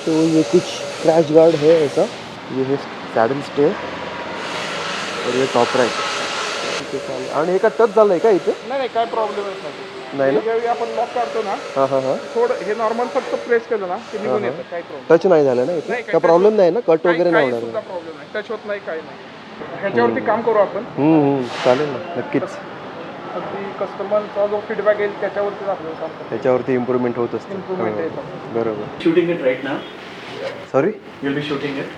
तो ये कुछ क्रैश गार्ड है ऐसा, ये है सॅडल स्टे और ये टॉप रॅक. ठीक आहे चालेल. आणि हे का टच झालंय का इथे? नाही नाही, काय प्रॉब्लेम येत नाही. नाही ना? ज्यावेळी आपण लॉक काढतो ना, हां हां हां थोडं हे नॉर्मल फक्त प्रेस केलं ना की निघून येतं, काय प्रॉब्लेम टच नाही झालं ना इथे? नाही, का प्रॉब्लेम नाही ना? कट वगैरे नाही होणार सुद्धा प्रॉब्लेम नाही, टच होत नाही, काही नाही. ह्याच्यावरती काम करू आपण. चालेल ना, नक्कीच. अगदी कस्टमरचा जो फीडबॅक येईल त्याच्यावरतीच आपल्याला काम करायचं. त्याच्यावरती इम्प्रूव्हमेंट होत असते. इम्प्रूव्हमेंट येतं. बरोबर. Shooting it right now. Sorry? You'll be shooting it.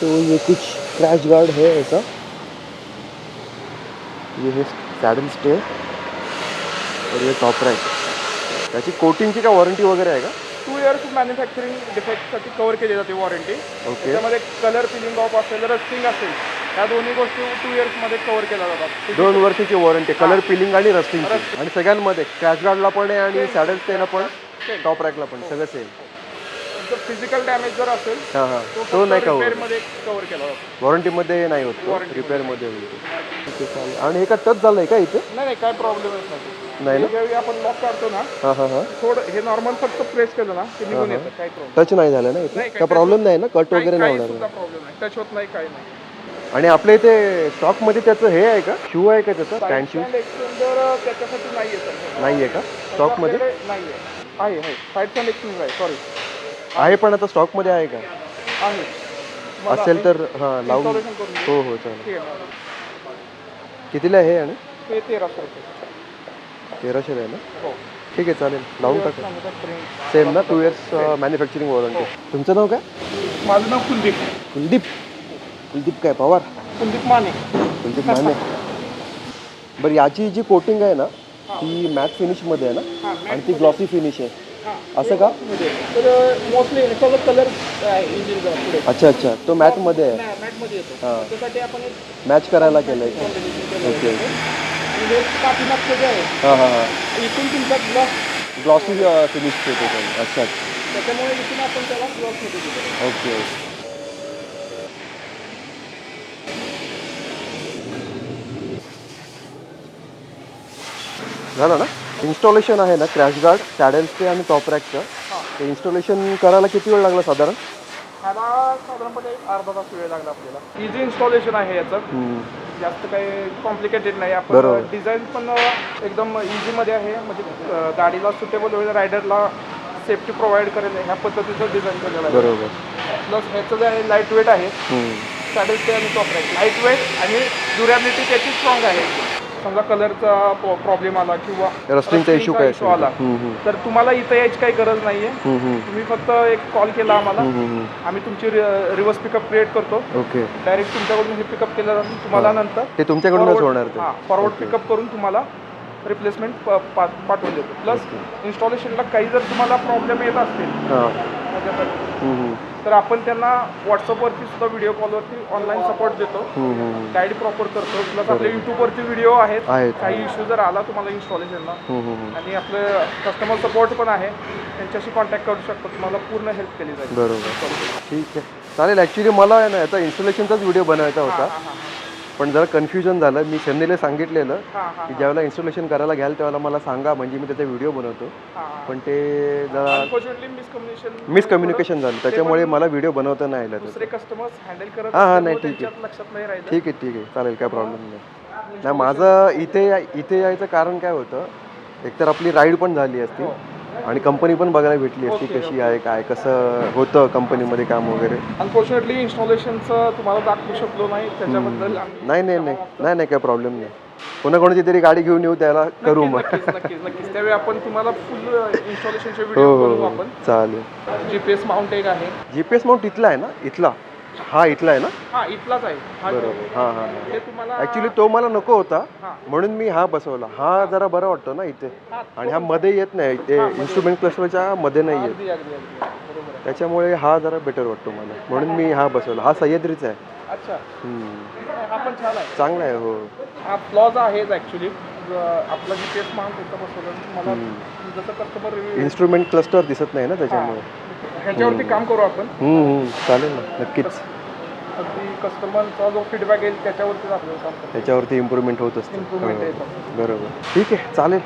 तो ये कुछ क्रैश गार्ड है ऐसा, ये है सॅडल स्टे और ये टॉप रॅक. त्याची कोटिंगची का वॉरंटी वगैरे आहे का? 2 years मॅन्युफॅक्चरिंग डिफेक्टसाठी कव्हर केली जाते वॉरंटी. ओके. त्याच्यामध्ये कलर फिलिंग ऑफ असेल, रस्टिंग असेल, ह्या दोन्ही गोष्टी 2 yearsमध्ये कव्हर केल्या जातात. 2 वर्षाची वॉरंटी, कलर पिलिंग आणि रस्टिंग. आणि सगळ्यांमध्ये क्रॅश गार्डला पण आहे आणि सॅडल स्टेला पण, टॉप रॅकला पण, सगळं सेम. फिजिकल डॅमेज जर असेल हां हां, तो नाही का रिपेअरमध्ये कव्हर केला जातो. वॉरंटीमध्ये नाही होत, रिपेअरमध्ये होईल. ठीक आहे चालेल. आणि हे का टच झालंय का इथे? नाही नाही, काय प्रॉब्लेम येत नाही. नाही ना? ज्यावेळी आपण लॉक काढतो ना, हां हां हां थोडं हे नॉर्मल फक्त प्रेस केलं ना की निघून येतं, काय प्रॉब्लेम टच नाही झालं ना इथे? नाही, का प्रॉब्लेम नाही ना? कट वगैरे नाही काही होणार? सुद्धा प्रॉब्लेम नाही, टच होत नाही, काही नाही. आणि आपल्या इथे स्टॉकमध्ये त्याचं हे आहे का, शू आहे का त्याचा, पॅन्ट शू? एक्सटेंडर त्याच्यासाठी नाही आहे. नाही आहे का स्टॉकमध्ये? नाही आहे, आहे साईड स्टँड एक्सटेंडर आहे, सॉरी आहे, पण आता स्टॉकमध्ये आहे का? आहे. असेल तर हां लावून. Installation करून देऊ. हो हो चालेल. ठीक आहे. कितीला आहे आणि? ते 1300 रुपये. 1300 आहे ना? हो. ठीक आहे चालेल, लावून टाका. Manufacturing. सेम ना, 2 years मॅन्युफॅक्चरिंग वॉरंटी. तुमचं नाव काय? माझं नाव कुलदीप. कुलदीप? कुलदीप काय पवार? कुलदीप माने. कुलदीप माने. बरं, याची जी कोटिंग आहे ना ती मॅट फिनिशमध्ये आहे ना, आणि ती ग्लॉसी फिनिश आहे, असं का? तर मोस्टली याचा कलर इंजिन पुढे. अच्छा अच्छा, तो मॅटमध्ये आहे. मॅटमध्ये येतो. हां, त्यासाठी आपण एक मॅच करायला केलं आहे. ओके. ओके. आणि हे पाठीमागचं जे आहे हां हां हां, इथून तुमचा ग्लॉस, ग्लॉसी फिनिश होतो. अच्छा अच्छा, त्याच्यामुळे इथून आपण त्याला ग्लॉसमध्ये दिलं. Okay okay. झालं ना इन्स्टॉलेशन आहे ना, क्रॅश गार्ड, सॅडल स्टे आणि टॉप रॅकचं. ते इन्स्टॉलेशन करायला किती वेळ लागला साधारण? ह्याला साधारणपणे अर्धा तास वेळ लागला आपल्याला. इझी इन्स्टॉलेशन आहे याचं, जास्त काही कॉम्प्लिकेटेड नाही. आपण डिझाईन पण एकदम इझीमध्ये आहे, म्हणजे गाडीला सुटेबल होईल, रायडरला सेफ्टी प्रोव्हाइड करेल ह्या पद्धतीचं डिझाईन केलेलं आहे. बरोबर. प्लस ह्याचं जे आहे लाईट वेट आहे, सॅडल स्टे आणि टॉप रॅक लाईट वेट, आणि ड्युरॅबिलिटी त्याची स्ट्रॉंग आहे. समजा कलरचा प्रॉब्लेम आला किंवा रस्टिंगचा इश्यू काय आला तर तुम्हाला इथं यायची काही गरज नाहीये. तुम्ही फक्त एक कॉल केला आम्हाला, आम्ही तुमची रिव्हर्स पिकअप क्रिएट करतो. ओके. डायरेक्ट तुमच्याकडून हे पिकअप केलं जातं. तुम्हाला नंतर ते तुमच्याकडूनच होणार ते. फॉरवर्ड पिकअप करून तुम्हाला रिप्लेसमेंट पाठवून देतो. प्लस इन्स्टॉलेशनला काही जर तुम्हाला प्रॉब्लेम येत असतील तर आपण त्यांना व्हॉट्सअपवरती सुद्धा व्हिडिओ कॉलवरती ऑनलाईन सपोर्ट देतो, गाईड प्रॉपर करतो. प्लस आपल्या यूट्यूबवरती व्हिडिओ आहेत. काही इश्यू जर आला तुम्हाला इन्स्टॉलेशनला, आणि आपलं कस्टमर सपोर्ट पण आहे, त्यांच्याशी कॉन्टॅक्ट करू शकतो, तुम्हाला पूर्ण हेल्प केली जाईल. बरोबर, ठीक आहे चालेल. ॲक्च्युली मला आहे ना याचा इन्स्टॉलेशनचाच व्हिडिओ बनवायचा होता, पण जरा कन्फ्युजन झालं. मी सन्नीला सांगितलेलं की ज्यावेळेला इन्स्टॉलेशन करायला घ्याल त्यावेळेला मला सांगा, म्हणजे मी त्याचा व्हिडिओ बनवतो. पण ते जरा मिसकम्युनिकेशन झालं, त्याच्यामुळे मला व्हिडिओ बनवता नाही आला. दुसरे कस्टमर्स हँडल करत हां नाही, ठीक आहे, लक्षात नाही राहिलं. ठीक आहे चालेल, काय प्रॉब्लेम नाही. माझं इथे यायचं कारण काय होतं, एकतर आपली राईड पण झाली असती आणि कंपनी पण बघायला भेटली असती कशी आहे, काय कसं होतं कंपनीमध्ये काम वगैरे. अनफॉर्च्युनेटली इन्स्टॉलेशनचं तुम्हाला दाखवू शकलो नाही, त्याच्याबद्दल नाही काय प्रॉब्लेम नाही. कोणाकोणाची तरी गाडी घेऊन येऊ, त्याला करू मग. नक्कीच त्यावेळी आपण तुम्हाला फुल इन्स्टॉलेशनचे व्हिडिओ बनवू आपण. चालेल. GPS माउंट एक आहे. GPS माउंट इथला आहे ना? इथला आहे ना? हां, इथलाच आहे. बरोबर. हां ते तुम्हाला ॲक्च्युली तो मला नको होता, म्हणून मी हा बसवला. हा जरा बरा वाटतो ना इथे, आणि हा मध्ये येत नाही, ते इन्स्ट्रुमेंट क्लस्टरच्या मध्ये नाही येत, त्याच्यामुळे हा जरा बेटर वाटतो मला, म्हणून मी हा बसवला. हा सह्याद्रीचा आहे. अच्छा, हा पण छान आहे, चांगला आहे. हो, हा फ्लॉज आहेच ॲक्च्युली. आपला GPS माउंट होता बसवला, मला जसं कस्टमर इन्स्ट्रुमेंट क्लस्टर दिसत नाही ना त्याच्यामुळे. ह्याच्यावरती काम करू आपण. चालेल ना, नक्कीच. अगदी कस्टमरचा जो फीडबॅक येईल त्याच्यावरतीच आपल्याला काम करायचं. त्याच्यावरती इम्प्रूव्हमेंट होत असते. इम्प्रूव्हमेंट हो, येतं. बरोबर. ठीक आहे, चालेल.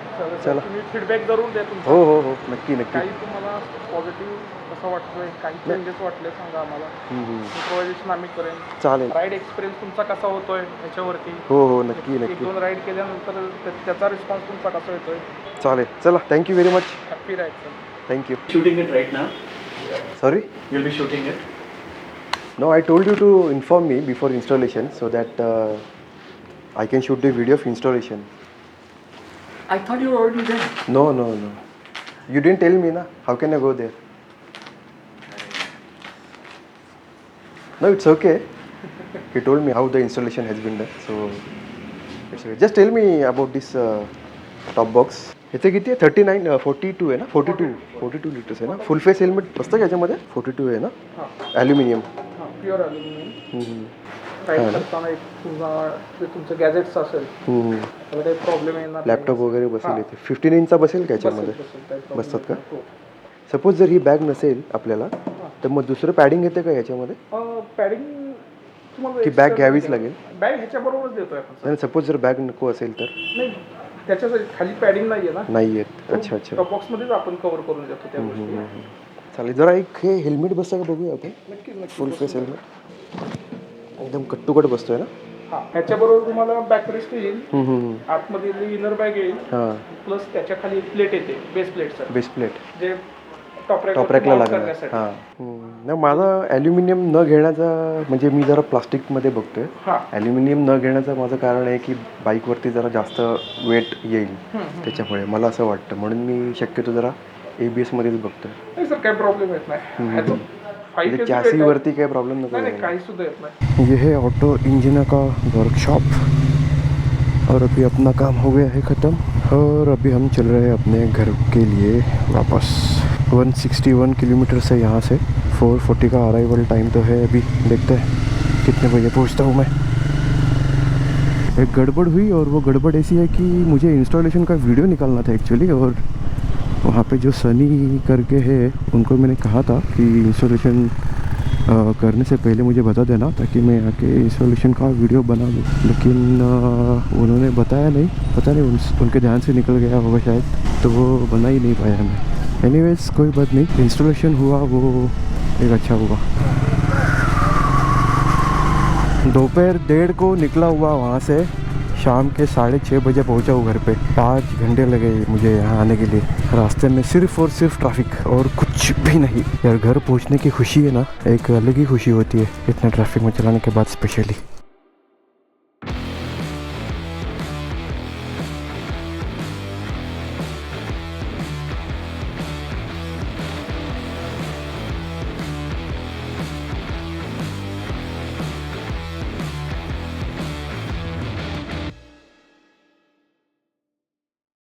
चला. तुम्ही फीडबॅक जरूर द्या तुमचा. हो हो हो, नक्की नक्की. काही तुम्हाला पॉझिटिव्ह कसं वाटतोय, काही चेंजेस वाटले सांगा आम्हाला. इम्प्रोव्हायझेशन आम्ही करेन. चालेल. राईड एक्सपिरियन्स तुमचा कसा होतोय ह्याच्यावरती. हो हो, नक्की एक नक्की. 2 राईड केल्यानंतर त्याचा रिस्पॉन्स तुमचा कसा येतोय. चालेल. चला, thank you very much. Happy ride sir. Thank you. Shooting it right now. Sorry. You'll be shooting it. No, I told you to inform me before installation so that I can shoot the video of installation. I thought you were already there. No, no, no. You didn't tell me, na? How can I go there? No, it's okay. He told me how the installation has been done, so it's okay. Just tell me about this top box. ह्याचे किती आहे? 39, 42 आहे ना? 42 litres आहे ना? फुल face helmet असतं का याच्यामध्ये? 42 आहे ना? ॲल्युमिनियम. Pure aluminium. राईड करताना एक तुमचं गॅजेट्स असेल त्याला काही प्रॉब्लेम येणार. लॅपटॉप वगैरे बसेल इथे. 15 इंचचा बसेल का याच्यामध्ये? बसतात का? सपोज जर ही बॅग नसेल आपल्याला तर मग दुसरं पॅडिंग येते का याच्यामध्ये? पॅडिंग तुम्हाला की बॅग घ्यावीच लागेल? बॅग ह्याच्याबरोबरच देतोय आपण. आणि सपोज जर बॅग नको असेल तर? नाही, त्याच्यासाठी खाली पॅडिंग नाही आहे ना. नाही आहेत. अच्छा अच्छा. टॉप बॉक्समध्येच आपण कव्हर करून देतो त्या गोष्टी. चालेल. जरा एक हे हेल्मेट बसतं का बघूया आपण. नक्कीच. फुल फेस हेल्मेट एकदम कट्टुकट बसतोय ना. हां, ह्याच्याबरोबर तुम्हाला बॅक रेस्ट येईल. आतमध्ये इनर बॅग येईल. हां. प्लस त्याच्या खाली एक प्लेट येते, base plate sir. Base plate जे टॉप रॅकला लागणार. हां. नाही, माझा ॲल्युमिनियम न घेण्याचा म्हणजे मी जरा प्लास्टिकमध्ये बघतोय. ॲल्युमिनियम न घेण्याचं माझं कारण आहे की बाईकवरती जरा जास्त वेट येईल त्याच्यामुळे मला असं वाटतं. म्हणून मी शक्यतो जरा ABS मध्येच बघतोय. नाही सर, काही प्रॉब्लेम येत नाही. म्हणजे चॅसी वरती काही प्रॉब्लेम नको. नाही, काही सुद्धा येत नाही. ये है ऑटो इंजीनियर का वर्कशॉप और अभी अपना काम हो गया है ख़त्म और अभी हम चल रहे हैं अपने घर के लिए वापस. 161 किलोमीटर से यहाँ से 4:40 का अराइवल टाइम तो है. अभी देखते हैं कितने बजे पहुँचता हूँ मैं. एक गड़बड़ हुई और वो गड़बड़ ऐसी है कि मुझे इंस्टॉलेशन का वीडियो निकालना था एक्चुअली. और वहाँ पे जो सनी करके है उनको मैंने कहा था कि इंस्टॉलेशन करने से पहले मुझे बता देना ताकि मैं आके इंस्टॉलेशन का वीडियो बना दूँ. लेकिन उन्होंने बताया नहीं. पता नहीं उनके ध्यान से निकल गया होगा शायद, तो वो बना ही नहीं पाया मैं. एनीवेज कोई बात नहीं. इंस्टॉलेशन हुआ वो एक अच्छा हुआ. दोपहर 1:30 को निकला हुआ वहाँ से. शाम के 6:30 बजे पहुँचा हूँ घर पे. 5 घंटे लगे मुझे यहाँ आने के लिए. रास्ते में सिर्फ और सिर्फ ट्रैफिक और कुछ भी नहीं. यार घर पहुँचने की खुशी है ना, एक अलग ही खुशी होती है इतना ट्रैफिक में चलाने के बाद स्पेशली.